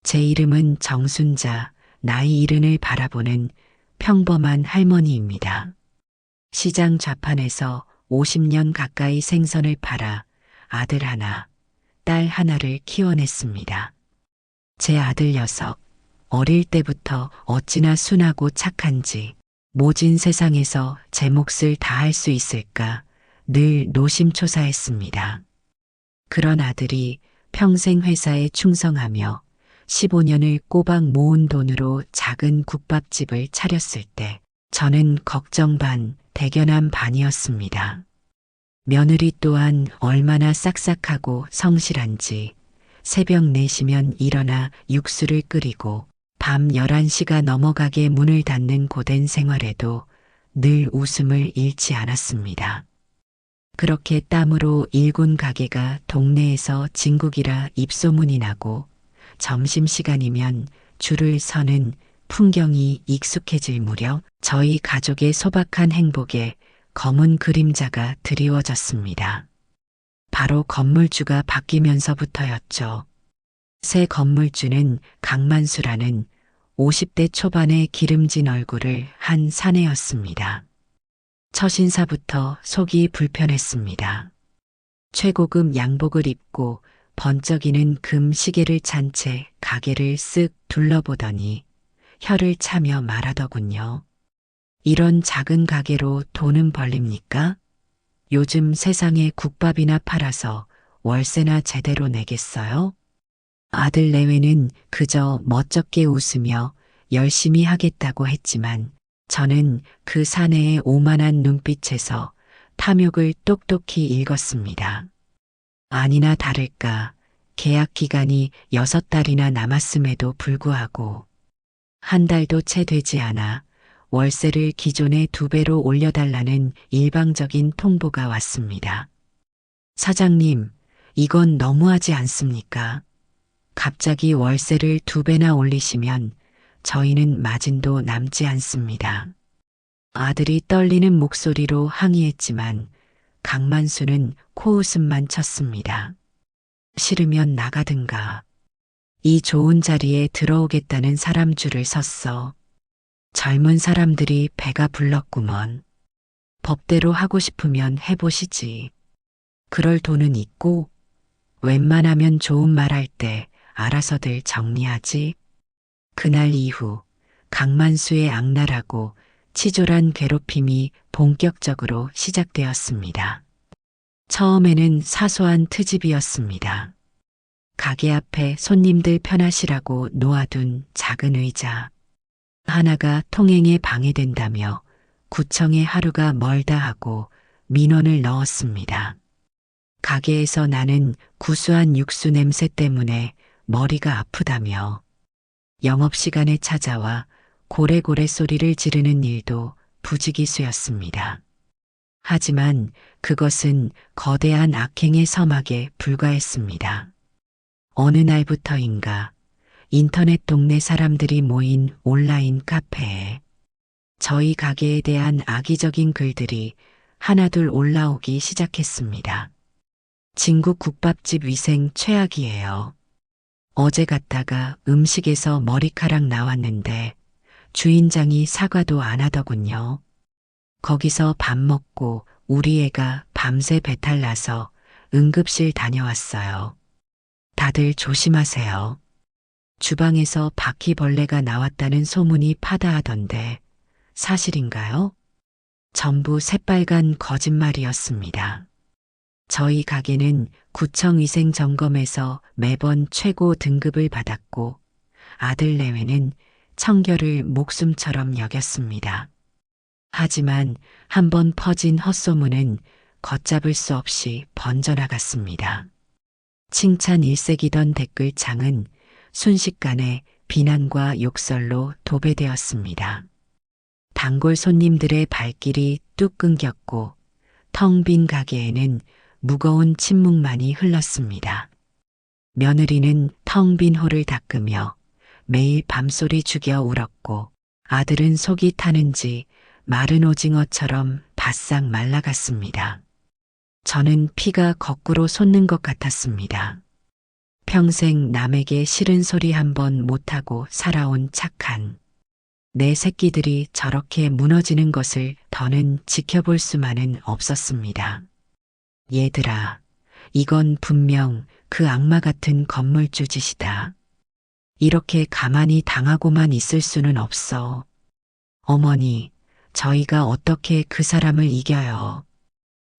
제 이름은 정순자, 나이 70을 바라보는 평범한 할머니입니다. 시장 좌판에서 50년 가까이 생선을 팔아 아들 하나, 딸 하나를 키워냈습니다. 제 아들 녀석, 어릴 때부터 어찌나 순하고 착한지 모진 세상에서 제 몫을 다할 수 있을까 늘 노심초사했습니다. 그런 아들이 평생 회사에 충성하며 15년을 꼬박 모은 돈으로 작은 국밥집을 차렸을 때 저는 걱정 반, 대견함 반이었습니다. 며느리 또한 얼마나 싹싹하고 성실한지 새벽 4시면 일어나 육수를 끓이고 밤 11시가 넘어가게 문을 닫는 고된 생활에도 늘 웃음을 잃지 않았습니다. 그렇게 땀으로 일군 가게가 동네에서 진국이라 입소문이 나고 점심시간이면 줄을 서는 풍경이 익숙해질 무렵 저희 가족의 소박한 행복에 검은 그림자가 드리워졌습니다. 바로 건물주가 바뀌면서부터였죠. 새 건물주는 강만수라는 50대 초반의 기름진 얼굴을 한 사내였습니다. 첫인사부터 속이 불편했습니다. 최고급 양복을 입고 번쩍이는 금 시계를 찬 채 가게를 쓱 둘러보더니 혀를 차며 말하더군요. 이런 작은 가게로 돈은 벌립니까? 요즘 세상에 국밥이나 팔아서 월세나 제대로 내겠어요? 아들 내외는 그저 멋쩍게 웃으며 열심히 하겠다고 했지만 저는 그 사내의 오만한 눈빛에서 탐욕을 똑똑히 읽었습니다. 아니나 다를까 계약 기간이 6달이나 남았음에도 불구하고 한 달도 채 되지 않아 월세를 기존의 2배로 올려달라는 일방적인 통보가 왔습니다. 사장님, 이건 너무하지 않습니까? 갑자기 월세를 2배나 올리시면 저희는 마진도 남지 않습니다. 아들이 떨리는 목소리로 항의했지만 강만수는 코웃음만 쳤습니다. 싫으면 나가든가. 이 좋은 자리에 들어오겠다는 사람 줄을 섰어. 젊은 사람들이 배가 불렀구먼. 법대로 하고 싶으면 해보시지. 그럴 돈은 있고 웬만하면 좋은 말 할 때 알아서들 정리하지. 그날 이후 강만수의 악랄하고 치졸한 괴롭힘이 본격적으로 시작되었습니다. 처음에는 사소한 트집이었습니다. 가게 앞에 손님들 편하시라고 놓아둔 작은 의자 하나가 통행에 방해된다며 구청에 하루가 멀다 하고 민원을 넣었습니다. 가게에서 나는 구수한 육수 냄새 때문에 머리가 아프다며 영업시간에 찾아와 고래고래 소리를 지르는 일도 부지기수였습니다. 하지만 그것은 거대한 악행의 서막에 불과했습니다. 어느 날부터인가 인터넷 동네 사람들이 모인 온라인 카페에 저희 가게에 대한 악의적인 글들이 하나둘 올라오기 시작했습니다. 진국 국밥집 위생 최악이에요. 어제 갔다가 음식에서 머리카락 나왔는데 주인장이 사과도 안 하더군요. 거기서 밥 먹고 우리 애가 밤새 배탈 나서 응급실 다녀왔어요. 다들 조심하세요. 주방에서 바퀴벌레가 나왔다는 소문이 파다하던데 사실인가요? 전부 새빨간 거짓말이었습니다. 저희 가게는 구청 위생 점검에서 매번 최고 등급을 받았고 아들 내외는 청결을 목숨처럼 여겼습니다. 하지만 한번 퍼진 헛소문은 걷잡을 수 없이 번져나갔습니다. 칭찬 일색이던 댓글창은 순식간에 비난과 욕설로 도배되었습니다. 단골 손님들의 발길이 뚝 끊겼고 텅 빈 가게에는 무거운 침묵만이 흘렀습니다. 며느리는 텅 빈 홀을 닦으며 매일 밤소리 죽여 울었고 아들은 속이 타는지 마른 오징어처럼 바싹 말라갔습니다. 저는 피가 거꾸로 솟는 것 같았습니다. 평생 남에게 싫은 소리 한 번 못하고 살아온 착한 내 새끼들이 저렇게 무너지는 것을 더는 지켜볼 수만은 없었습니다. 얘들아, 이건 분명 그 악마 같은 건물주 짓이다. 이렇게 가만히 당하고만 있을 수는 없어. 어머니, 저희가 어떻게 그 사람을 이겨요?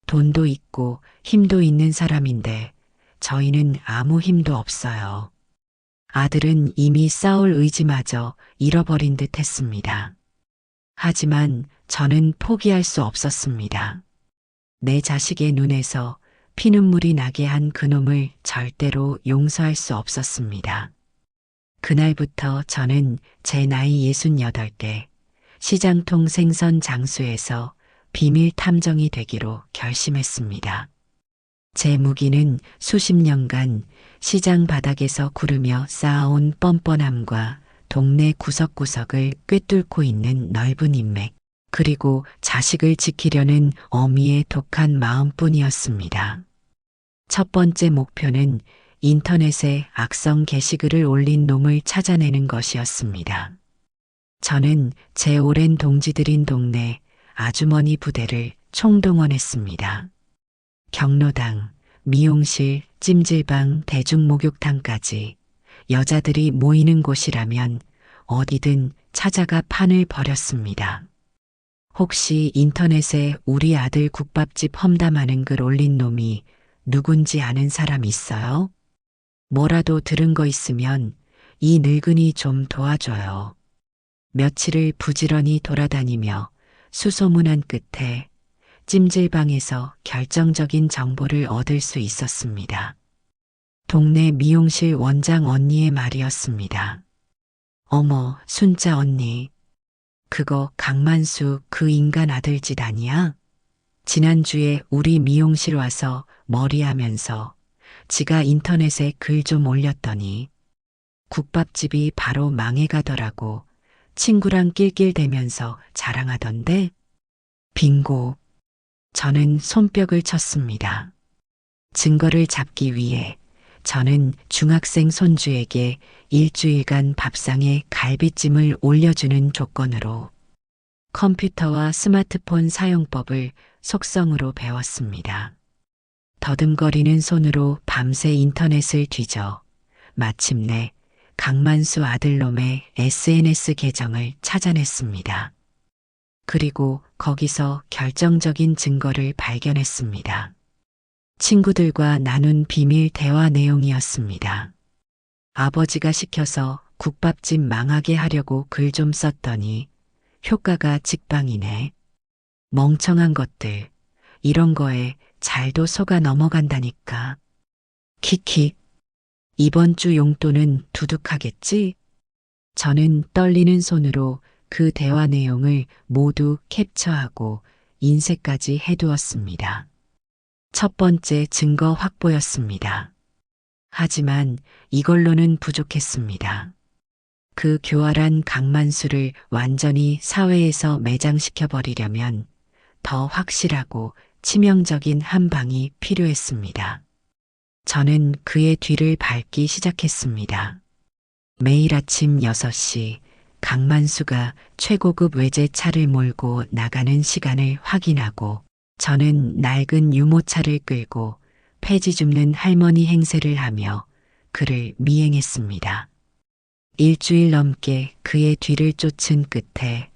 돈도 있고 힘도 있는 사람인데 저희는 아무 힘도 없어요. 아들은 이미 싸울 의지마저 잃어버린 듯 했습니다. 하지만 저는 포기할 수 없었습니다. 내 자식의 눈에서 피눈물이 나게 한 그놈을 절대로 용서할 수 없었습니다. 그날부터 저는 제 나이 68대 시장통 생선 장수에서 비밀 탐정이 되기로 결심했습니다. 제 무기는 수십 년간 시장 바닥에서 구르며 쌓아온 뻔뻔함과 동네 구석구석을 꿰뚫고 있는 넓은 인맥, 그리고 자식을 지키려는 어미의 독한 마음뿐이었습니다. 첫 번째 목표는 인터넷에 악성 게시글을 올린 놈을 찾아내는 것이었습니다. 저는 제 오랜 동지들인 동네 아주머니 부대를 총동원했습니다. 경로당, 미용실, 찜질방, 대중목욕탕까지 여자들이 모이는 곳이라면 어디든 찾아가 판을 벌였습니다. 혹시 인터넷에 우리 아들 국밥집 험담하는 글 올린 놈이 누군지 아는 사람 있어요? 뭐라도 들은 거 있으면 이 늙은이 좀 도와줘요. 며칠을 부지런히 돌아다니며 수소문한 끝에 찜질방에서 결정적인 정보를 얻을 수 있었습니다. 동네 미용실 원장 언니의 말이었습니다. 어머, 순자 언니. 그거 강만수 그 인간 아들 짓 아니야? 지난주에 우리 미용실 와서 머리하면서 지가 인터넷에 글 좀 올렸더니 국밥집이 바로 망해가더라고. 친구랑 낄낄대면서 자랑하던데? 빙고. 저는 손뼉을 쳤습니다. 증거를 잡기 위해 저는 중학생 손주에게 일주일간 밥상에 갈비찜을 올려주는 조건으로 컴퓨터와 스마트폰 사용법을 속성으로 배웠습니다. 더듬거리는 손으로 밤새 인터넷을 뒤져 마침내 강만수 아들놈의 SNS 계정을 찾아냈습니다. 그리고 거기서 결정적인 증거를 발견했습니다. 친구들과 나눈 비밀 대화 내용이었습니다. 아버지가 시켜서 국밥집 망하게 하려고 글 좀 썼더니 효과가 직방이네. 멍청한 것들, 이런 거에 잘도 속아 넘어간다니까. 키키. 이번 주 용돈은 두둑하겠지? 저는 떨리는 손으로 그 대화 내용을 모두 캡처하고 인쇄까지 해두었습니다. 첫 번째 증거 확보였습니다. 하지만 이걸로는 부족했습니다. 그 교활한 강만수를 완전히 사회에서 매장시켜버리려면 더 확실하고 치명적인 한 방이 필요했습니다. 저는 그의 뒤를 밟기 시작했습니다. 매일 아침 6시 강만수가 최고급 외제차를 몰고 나가는 시간을 확인하고 저는 낡은 유모차를 끌고 폐지 줍는 할머니 행세를 하며 그를 미행했습니다. 일주일 넘게 그의 뒤를 쫓은 끝에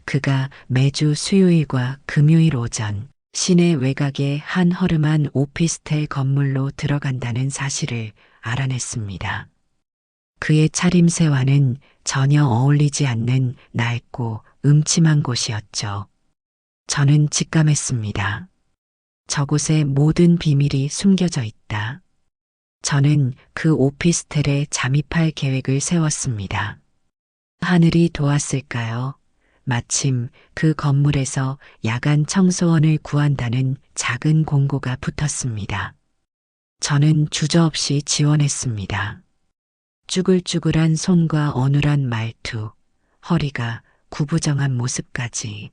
그가 매주 수요일과 금요일 오전 시내 외곽의 한 허름한 오피스텔 건물로 들어간다는 사실을 알아냈습니다. 그의 차림새와는 전혀 어울리지 않는 낡고 음침한 곳이었죠. 저는 직감했습니다. 저곳에 모든 비밀이 숨겨져 있다. 저는 그 오피스텔에 잠입할 계획을 세웠습니다. 하늘이 도왔을까요? 마침 그 건물에서 야간 청소원을 구한다는 작은 공고가 붙었습니다. 저는 주저없이 지원했습니다. 쭈글쭈글한 손과 어눌한 말투, 허리가 구부정한 모습까지.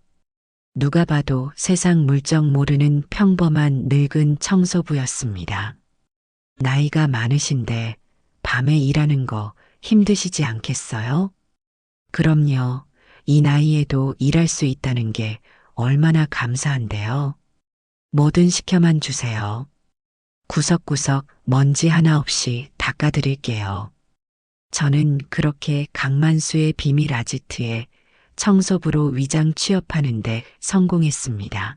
누가 봐도 세상 물정 모르는 평범한 늙은 청소부였습니다. 나이가 많으신데 밤에 일하는 거 힘드시지 않겠어요? 그럼요. 이 나이에도 일할 수 있다는 게 얼마나 감사한데요. 뭐든 시켜만 주세요. 구석구석 먼지 하나 없이 닦아드릴게요. 저는 그렇게 강만수의 비밀 아지트에 청소부로 위장 취업하는데 성공했습니다.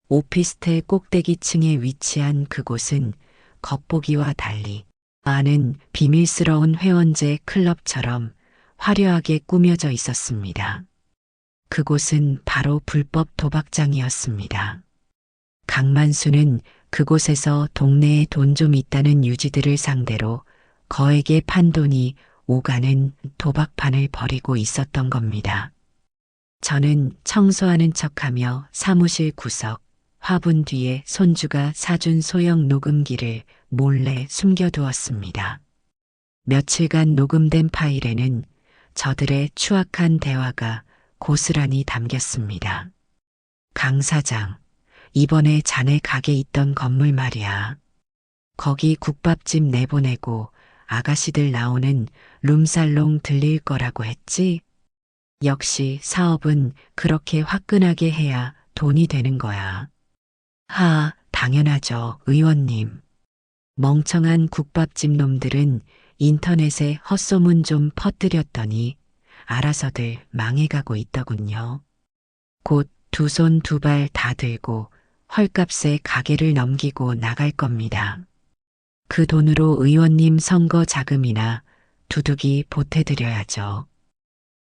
오피스텔 꼭대기층에 위치한 그곳은 겉보기와 달리 많은 비밀스러운 회원제 클럽처럼 화려하게 꾸며져 있었습니다. 그곳은 바로 불법 도박장이었습니다. 강만수는 그곳에서 동네에 돈 좀 있다는 유지들을 상대로 거액의 판돈이 오가는 도박판을 벌이고 있었던 겁니다. 저는 청소하는 척하며 사무실 구석, 화분 뒤에 손주가 사준 소형 녹음기를 몰래 숨겨두었습니다. 며칠간 녹음된 파일에는 저들의 추악한 대화가 고스란히 담겼습니다. 강 사장, 이번에 자네 가게 있던 건물 말이야. 거기 국밥집 내보내고 아가씨들 나오는 룸살롱 들릴 거라고 했지? 역시 사업은 그렇게 화끈하게 해야 돈이 되는 거야. 당연하죠, 의원님. 멍청한 국밥집 놈들은 인터넷에 헛소문 좀 퍼뜨렸더니 알아서들 망해가고 있더군요. 곧 두 손 두 발 다 들고 헐값에 가게를 넘기고 나갈 겁니다. 그 돈으로 의원님 선거 자금이나 두둑이 보태드려야죠.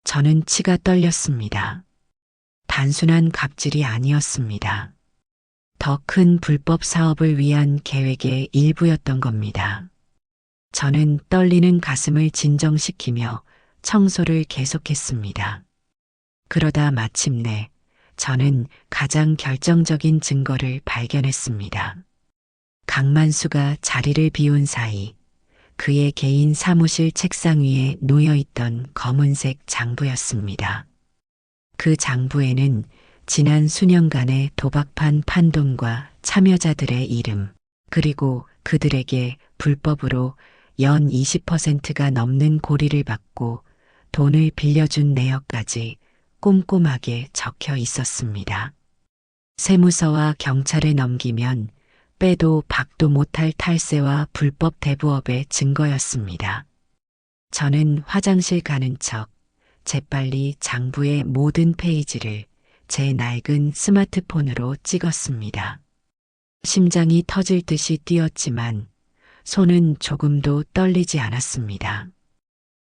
저는 치가 떨렸습니다. 단순한 갑질이 아니었습니다. 더 큰 불법 사업을 위한 계획의 일부였던 겁니다. 저는 떨리는 가슴을 진정시키며 청소를 계속했습니다. 그러다 마침내 저는 가장 결정적인 증거를 발견했습니다. 강만수가 자리를 비운 사이 그의 개인 사무실 책상 위에 놓여있던 검은색 장부였습니다. 그 장부에는 지난 수년간의 도박판 판돈과 참여자들의 이름, 그리고 그들에게 불법으로 연 20%가 넘는 고리를 받고 돈을 빌려준 내역까지 꼼꼼하게 적혀 있었습니다. 세무서와 경찰에 넘기면 빼도 박도 못할 탈세와 불법 대부업의 증거였습니다. 저는 화장실 가는 척 재빨리 장부의 모든 페이지를 제 낡은 스마트폰으로 찍었습니다. 심장이 터질 듯이 뛰었지만 손은 조금도 떨리지 않았습니다.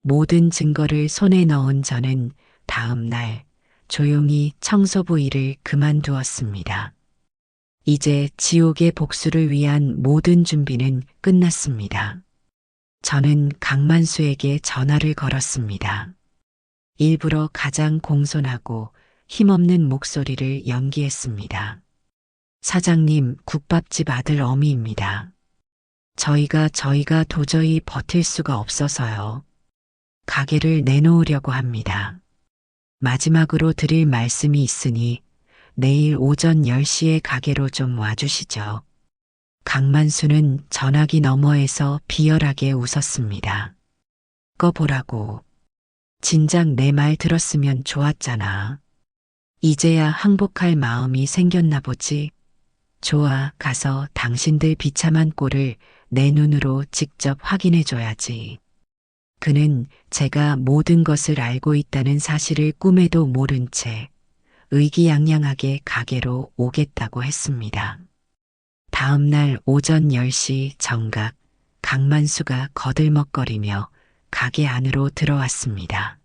모든 증거를 손에 넣은 저는 다음 날 조용히 청소부 일을 그만두었습니다. 이제 지옥의 복수를 위한 모든 준비는 끝났습니다. 저는 강만수에게 전화를 걸었습니다. 일부러 가장 공손하고 힘없는 목소리를 연기했습니다. 사장님, 국밥집 아들 어미입니다. 저희가 도저히 버틸 수가 없어서요. 가게를 내놓으려고 합니다. 마지막으로 드릴 말씀이 있으니 내일 오전 10시에 가게로 좀 와주시죠. 강만수는 전화기 너머에서 비열하게 웃었습니다. 꺼보라고. 진작 내 말 들었으면 좋았잖아. 이제야 항복할 마음이 생겼나 보지. 좋아, 가서 당신들 비참한 꼴을 내 눈으로 직접 확인해줘야지. 그는 제가 모든 것을 알고 있다는 사실을 꿈에도 모른 채 의기양양하게 가게로 오겠다고 했습니다. 다음 날 오전 10시 정각, 강만수가 거들먹거리며 가게 안으로 들어왔습니다.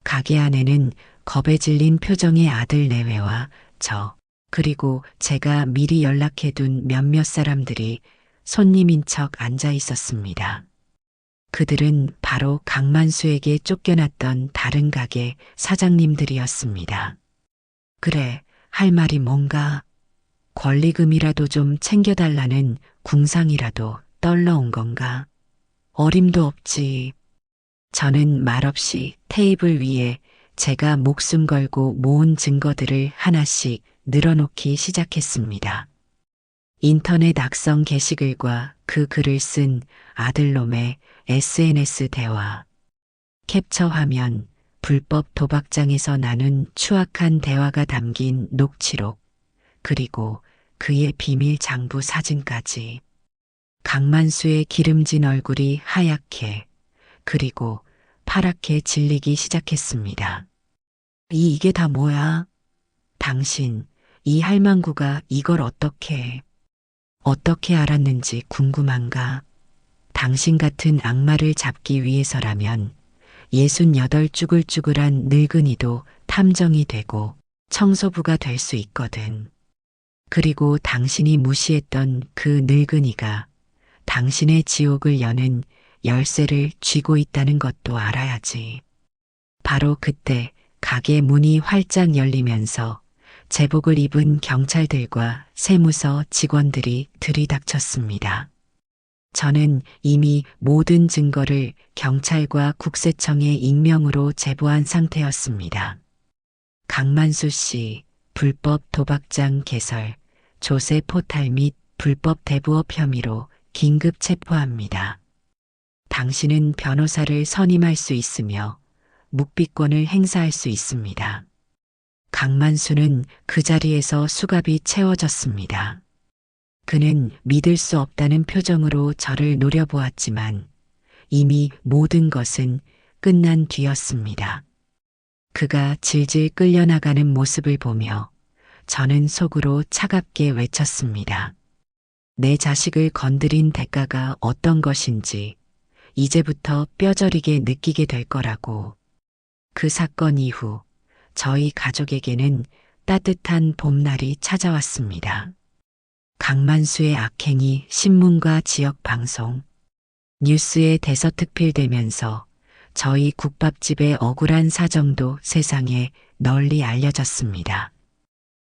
가게 안에는 겁에 질린 표정의 아들 내외와 저, 그리고 제가 미리 연락해둔 몇몇 사람들이 손님인 척 앉아 있었습니다. 그들은 바로 강만수에게 쫓겨났던 다른 가게 사장님들이었습니다. 그래, 할 말이 뭔가? 권리금이라도 좀 챙겨달라는 궁상이라도 떨러온 건가? 어림도 없지. 저는 말없이 테이블 위에 제가 목숨 걸고 모은 증거들을 하나씩 늘어놓기 시작했습니다. 인터넷 악성 게시글과 그 글을 쓴 아들놈의 SNS 대화, 캡처 화면, 불법 도박장에서 나눈 추악한 대화가 담긴 녹취록, 그리고 그의 비밀 장부 사진까지. 강만수의 기름진 얼굴이 하얗게, 그리고 파랗게 질리기 시작했습니다. 이게 다 뭐야? 당신, 이 할망구가 이걸 어떻게 알았는지 궁금한가? 당신 같은 악마를 잡기 위해서라면 68 쭈글쭈글한 늙은이도 탐정이 되고 청소부가 될 수 있거든. 그리고 당신이 무시했던 그 늙은이가 당신의 지옥을 여는 열쇠를 쥐고 있다는 것도 알아야지. 바로 그때 가게 문이 활짝 열리면서 제복을 입은 경찰들과 세무서 직원들이 들이닥쳤습니다. 저는 이미 모든 증거를 경찰과 국세청에 익명으로 제보한 상태였습니다. 강만수 씨, 불법 도박장 개설, 조세 포탈 및 불법 대부업 혐의로 긴급 체포합니다. 당신은 변호사를 선임할 수 있으며 묵비권을 행사할 수 있습니다. 강만수는 그 자리에서 수갑이 채워졌습니다. 그는 믿을 수 없다는 표정으로 저를 노려보았지만 이미 모든 것은 끝난 뒤였습니다. 그가 질질 끌려나가는 모습을 보며 저는 속으로 차갑게 외쳤습니다. 내 자식을 건드린 대가가 어떤 것인지 이제부터 뼈저리게 느끼게 될 거라고. 그 사건 이후 저희 가족에게는 따뜻한 봄날이 찾아왔습니다. 강만수의 악행이 신문과 지역 방송, 뉴스에 대서특필되면서 저희 국밥집의 억울한 사정도 세상에 널리 알려졌습니다.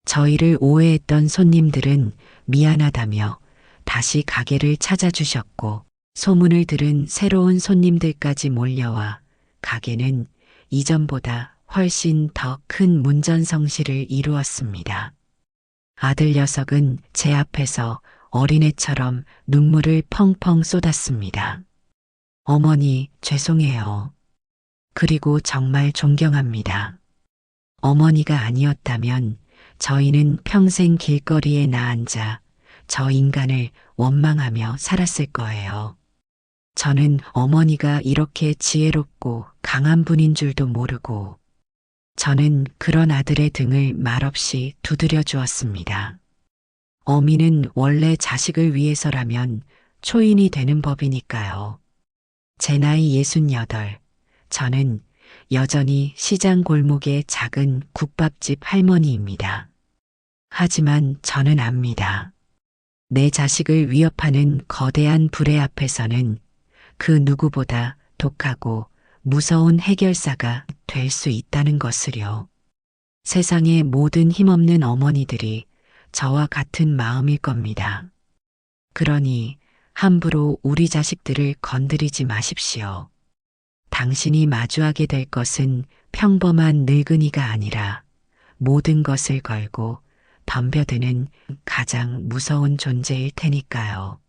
저희를 오해했던 손님들은 미안하다며 다시 가게를 찾아주셨고 소문을 들은 새로운 손님들까지 몰려와 가게는 이전보다 훨씬 더 큰 문전성시를 이루었습니다. 아들 녀석은 제 앞에서 어린애처럼 눈물을 펑펑 쏟았습니다. 어머니, 죄송해요. 그리고 정말 존경합니다. 어머니가 아니었다면 저희는 평생 길거리에 나앉아 저 인간을 원망하며 살았을 거예요. 저는 어머니가 이렇게 지혜롭고 강한 분인 줄도 모르고 저는 그런 아들의 등을 말없이 두드려 주었습니다. 어미는 원래 자식을 위해서라면 초인이 되는 법이니까요. 제 나이 68, 저는 여전히 시장 골목의 작은 국밥집 할머니입니다. 하지만 저는 압니다. 내 자식을 위협하는 거대한 불의 앞에서는 그 누구보다 독하고 무서운 해결사가 될 수 있다는 것을요. 세상의 모든 힘없는 어머니들이 저와 같은 마음일 겁니다. 그러니 함부로 우리 자식들을 건드리지 마십시오. 당신이 마주하게 될 것은 평범한 늙은이가 아니라 모든 것을 걸고 덤벼드는 가장 무서운 존재일 테니까요.